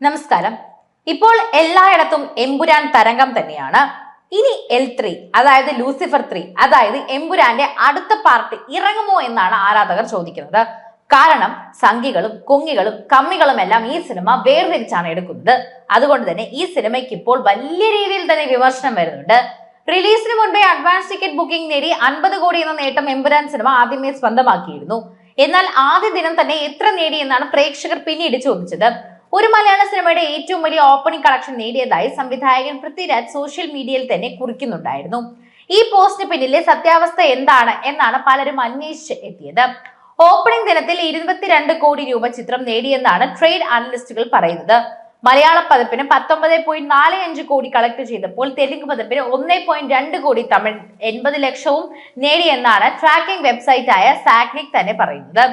നമസ്കാരം. ഇപ്പോൾ എല്ലായിടത്തും എമ്പുരാൻ തരംഗം തന്നെയാണ്. ഇനി L3 അതായത് ലൂസിഫർ 3 അതായത് എമ്പുരാന്റെ അടുത്ത പാർട്ട് ഇറങ്ങുമോ എന്നാണ് ആരാധകർ ചോദിക്കുന്നത്. കാരണം സംഘികളും കുങ്ങികളും കമ്മികളും എല്ലാം ഈ സിനിമ വേർതിരിച്ചാണ് എടുക്കുന്നത്. അതുകൊണ്ട് തന്നെ ഈ സിനിമയ്ക്ക് ഇപ്പോൾ വലിയ രീതിയിൽ തന്നെ വിമർശനം വരുന്നുണ്ട്. റിലീസിന് മുൻപേ അഡ്വാൻസ് ടിക്കറ്റ് ബുക്കിംഗ് നേടി 50 കോടി എന്ന നേട്ടം എമ്പുരാൻ സിനിമ ആദ്യമേ സ്വന്തമാക്കിയിരുന്നു. എന്നാൽ ആദ്യ ദിനം തന്നെ എത്ര നേടി എന്നാണ് പ്രേക്ഷകർ പിന്നീട് ചോദിച്ചത്. ഒരു മലയാള സിനിമയുടെ ഏറ്റവും വലിയ ഓപ്പണിംഗ് കളക്ഷൻ നേടിയതായി സംവിധായകൻ പൃഥ്വിരാജ് സോഷ്യൽ മീഡിയയിൽ തന്നെ കുറിക്കുന്നുണ്ടായിരുന്നു. ഈ പോസ്റ്റിന് പിന്നിലെ സത്യാവസ്ഥ എന്താണ് എന്നാണ് പലരും അന്വേഷിച്ച് എത്തിയത്. ഓപ്പണിംഗ് ദിനത്തിൽ 22 കോടി രൂപ ചിത്രം നേടിയെന്നാണ് ട്രേഡ് അനലിസ്റ്റുകൾ പറയുന്നത്. മലയാള പതിപ്പിന് 19.45 കോടി കളക്ട് ചെയ്തപ്പോൾ തെലുങ്ക് പതിപ്പിന് 1.2 കോടി, തമിഴ് 80 ലക്ഷവും നേടിയെന്നാണ് ട്രാക്കിംഗ് വെബ്സൈറ്റായ സാഗ്നിക് തന്നെ പറയുന്നത്.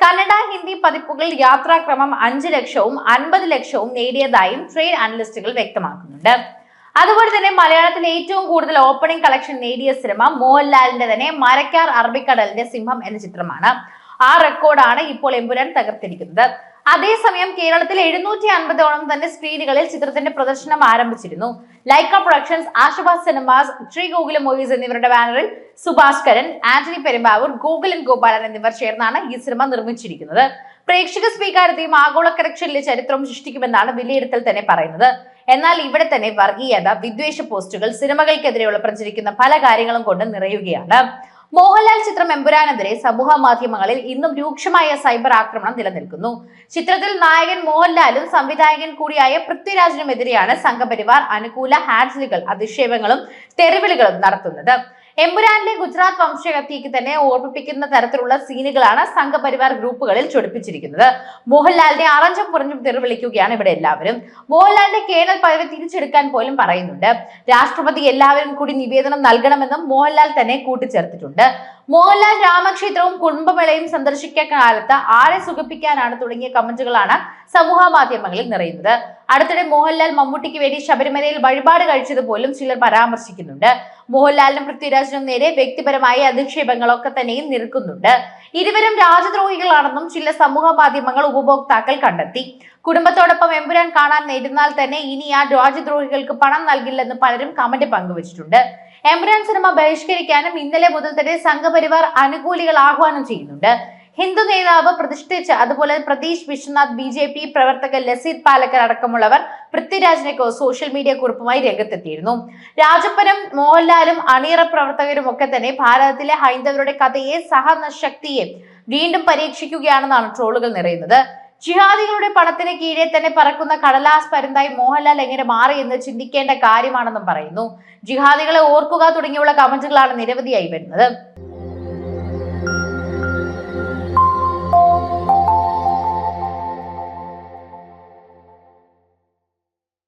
കന്നഡ, ഹിന്ദി പതിപ്പുകൾ യാത്രാക്രമം 5 ലക്ഷവും 50 ലക്ഷവും നേടിയതായും ട്രേഡ് അനലിസ്റ്റുകൾ വ്യക്തമാക്കുന്നുണ്ട്. അതുപോലെ തന്നെ മലയാളത്തിൽ ഏറ്റവും കൂടുതൽ ഓപ്പണിംഗ് കളക്ഷൻ നേടിയ സിനിമ മോഹൻലാലിന്റെ തന്നെ മരക്കാർ അറബിക്കടലിന്റെ സിംഹം എന്ന ചിത്രമാണ്. ആ റെക്കോർഡാണ് ഇപ്പോൾ എമ്പുരാൻ തകർത്തിരിക്കുന്നത്. അതേസമയം കേരളത്തിൽ 750ഓളം തന്നെ സ്ക്രീനുകളിൽ ചിത്രത്തിന്റെ പ്രദർശനം ആരംഭിച്ചിരുന്നു. ലൈക്ക പ്രൊഡക്ഷൻസ്, ആശുഭാസ് സിനിമാസ്, ശ്രീ ഗോകുലം മൂവീസ് എന്നിവരുടെ ബാനറിൽ സുഭാഷ്കരൻ, ആന്റണി പെരുമ്പാവൂർ, ഗോകുലൻ ഗോപാലൻ എന്നിവർ ചേർന്നാണ് ഈ സിനിമ നിർമ്മിച്ചിരിക്കുന്നത്. പ്രേക്ഷക സ്വീകാര്യതയും ആഗോള കളക്ഷനിലെ ചരിത്രവും സൃഷ്ടിക്കുമെന്നാണ് വിലയിരുത്തൽ തന്നെ പറയുന്നത്. എന്നാൽ ഇവിടെ തന്നെ വർഗീയത, വിദ്വേഷ പോസ്റ്റുകൾ, സിനിമകൾക്കെതിരെയുള്ള പ്രചരിക്കുന്ന പല കാര്യങ്ങളും കൊണ്ട് നിറയുകയാണ്. മോഹൻലാൽ ചിത്രം എമ്പുരാനെതിരെ സമൂഹ മാധ്യമങ്ങളിൽ ഇന്നും രൂക്ഷമായ സൈബർ ആക്രമണം നിലനിൽക്കുന്നു. ചിത്രത്തിൽ നായകൻ മോഹൻലാലും സംവിധായകൻ കൂടിയായ പൃഥ്വിരാജിനുമെതിരെയാണ് സംഘപരിവാർ അനുകൂല ഹാൻഡിലുകൾ അധിക്ഷേപങ്ങളും തെറിവിളികളും നടത്തുന്നത്. എമ്പുരാനിലെ ഗുജറാത്ത് വംശഹത്യയ്ക്ക് തന്നെ ഓർമ്മിപ്പിക്കുന്ന തരത്തിലുള്ള സീനുകളാണ് സംഘപരിവാർ ഗ്രൂപ്പുകളിൽ ചൊടിപ്പിച്ചിരിക്കുന്നത്. മോഹൻലാലിനെ അറഞ്ചും പുറഞ്ഞും തെറിവിളിക്കുകയാണ് ഇവിടെ എല്ലാവരും. മോഹൻലാലിന്റെ കേണൽ പദവി തിരിച്ചെടുക്കാൻ പോലും പറയുന്നുണ്ട്. രാഷ്ട്രപതി എല്ലാവരും കൂടി നിവേദനം നൽകണമെന്നും മോഹൻലാൽ തന്നെ കൂട്ടിച്ചേർത്തിട്ടുണ്ട്. മോഹൻലാൽ രാമക്ഷേത്രവും കുടുംബമേളയും സന്ദർശിക്കുന്ന കാലത്ത് ആരെ സുഖിപ്പിക്കാനാണ് തുടങ്ങിയ കമന്റുകളാണ് സമൂഹ മാധ്യമങ്ങളിൽ നിറയുന്നത്. അടുത്തിടെ മോഹൻലാൽ മമ്മൂട്ടിക്ക് വേണ്ടി ശബരിമലയിൽ വഴിപാട് കഴിച്ചത് പോലും ചിലർ പരാമർശിക്കുന്നുണ്ട്. മോഹൻലാലിനും പൃഥ്വിരാജിനും നേരെ വ്യക്തിപരമായ അധിക്ഷേപങ്ങളൊക്കെ തന്നെയും നിൽക്കുന്നുണ്ട്. ഇരുവരും രാജദ്രോഹികളാണെന്നും ചില സമൂഹ മാധ്യമങ്ങൾ ഉപഭോക്താക്കൾ കണ്ടെത്തി. കുടുംബത്തോടൊപ്പം എമ്പുരാൻ കാണാൻ നേരുന്നാൽ തന്നെ ഇനി ആ രാജദ്രോഹികൾക്ക് പണം നൽകില്ലെന്ന് പലരും കമന്റ് പങ്കുവച്ചിട്ടുണ്ട്. എമ്പുരാൻ സിനിമ ബഹിഷ്കരിക്കാനും ഇന്നലെ മുതൽ തന്നെ സംഘപരിവാർ അനുകൂലികൾ ആഹ്വാനം ചെയ്യുന്നുണ്ട്. ഹിന്ദു നേതാവ് പ്രതിഷ്ഠിച്ച് അതുപോലെ പ്രതീഷ് വിശ്വനാഥ്, BJP പ്രവർത്തകർ ലസീത് പാലക്കർ അടക്കമുള്ളവർ പൃഥ്വിരാജിനെ സോഷ്യൽ മീഡിയ കുറിപ്പുമായി രംഗത്തെത്തിയിരുന്നു. രാജപ്പനും മോഹൻലാലും അണിയറ പ്രവർത്തകരും ഒക്കെ തന്നെ ഭാരതത്തിലെ ഹൈന്ദവരുടെ കഥയെ സഹനശക്തിയെ വീണ്ടും പരീക്ഷിക്കുകയാണെന്നാണ് ട്രോളുകൾ നിറയുന്നത്. ജിഹാദികളുടെ പണത്തിന് കീഴെ തന്നെ പറക്കുന്ന കടലാസ് പരുന്തായി മോഹൻലാൽ എങ്ങനെ മാറി എന്ന് ചിന്തിക്കേണ്ട കാര്യമാണെന്നും പറയുന്നു. ജിഹാദികളെ ഓർക്കുക തുടങ്ങിയുള്ള കമന്റുകളാണ് നിരവധിയായി വരുന്നത്.